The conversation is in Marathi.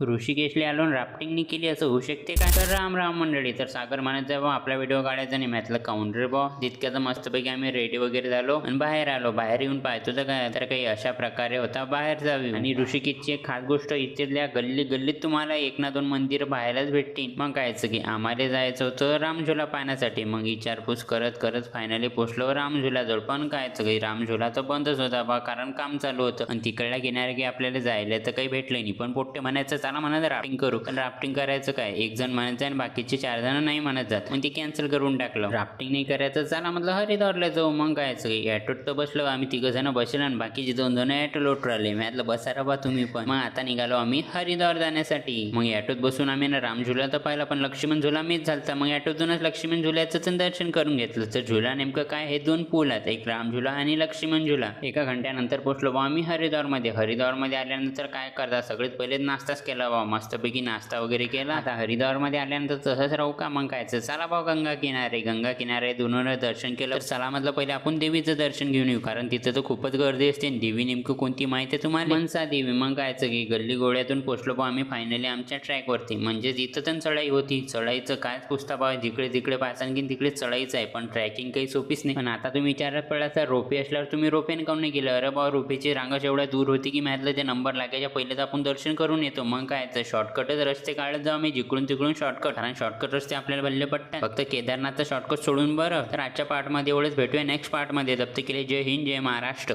ऋषिकेशला आलो राफ्टिंगनी केली असं होऊ शकते का? तर राम राम मंडळी. तर सागर म्हणायचं बा आपला व्हिडिओ काढायचा नाही. म्हटलं काउंटर बा तितक्याच मस्तपैकी आम्ही रेडी वगैरे झालो आणि बाहेर आलो. बाहेर येऊन पाहतो तर काय तर काही अशा प्रकारे होता बाहेरचा व्ह्यू. आणि ऋषिकेशची एक खास गोष्ट इथल्या गल्लीत तुम्हाला एक ना दोन मंदिर पाहायलाच भेटतील. मग कायचं की आम्हाला जायचं होतं रामझुला पाहण्यासाठी. मग विचारपूस करत करत फायनली पोहोचलो रामझुलाजवळ. पण कायचं काही रामझुला तर बंदच होता बा, कारण काम चालू होतं आणि तिकडल्या किनारे की आपल्याला जायला तर काही भेटलं नाही. पण पोट्टे म्हणायचं चला म्हणत राफ्टिंग करू, पण राफ्टिंग करायचं काय, एक जण म्हणायचं आणि बाकीचे 4 जण नाही म्हणत जात. मग ते कॅन्सल करून टाकलं. राफ्टिंग नाही करायचं चला म्हटलं हरिद्वारला जाऊ. मग कायचं ॲटोत तर बसलो आम्ही 3 जण बसलो आणि बाकीचे 2 जण ॲटो लोट राहिले. म्हटलं बसा रे बा तुम्ही पण. मग आता निघालो आम्ही हरिद्वार जाण्यासाठी. मग ॲटोत बसून आम्ही ना रामझुला तर पाहिला, पण लक्ष्मण झुला मीच झालता. मग ॲटोतूनच लक्ष्मण झुल्याचं दर्शन करून घेतलं. तर झुला नेमकं काय, हे 2 पूल आहेत, एक रामझुला आणि लक्ष्मण झुला. एका घंट्यानंतर पोहोचलो बा आम्ही हरिद्वारमध्ये. हरिद्वारमध्ये आल्यानंतर काय करता, सगळ्यात पहिले नाश्ताच केला बा. मस्तपैकी नाश्ता वगैरे केला. आता हरिद्वारमध्ये आल्यानंतर तसंच राहू का, मग कायचं चला भाऊ गंगा किनारे दोनों दर्शन केलं. तर चला म्हटलं पहिले आपण देवीचं दर्शन घेऊन येऊ, कारण तिथं तर खूपच गर्दी असते. देवी नेमकं कोणती माहिती आहे तुम्हाला? मनसा देवी. मग कायचं की गल्ली गोळ्यातून पोहोचलो बा आम्ही फायनली आमच्या ट्रॅकवरती. म्हणजे तिथं तर चढाई होती. चढाईचं काय पुसता बा, जिकडे तिकडे पाहता की तिकडे चढाईच आहे, पण ट्रॅकिंग काही सोपीच नाही. पण आता तुम्ही विचारात पडला तर रोपे असल्यावर तुम्ही रोपेने काऊन नाही गेलं? अरे बा रोपेची रांगच एवढ्या दूर होती की म्हटलं ते नंबर लागायच्या पहिलेच आपण दर्शन करून येतो. मग काय तर शॉर्टकटच रस्ते काढत जाऊ आम्ही, जिकडून तिकडून शॉर्टकट, कारण शॉर्टकट रस्ते आपल्याला भल्ले पडतात. फक्त केदारनाथचा शॉर्टकट सोडून. बरं तर आजच्या पार्टमध्ये एवढंच. भेटूया नेक्स्ट पार्टमध्ये. जप्त केले. जय हिंद, जय महाराष्ट्र.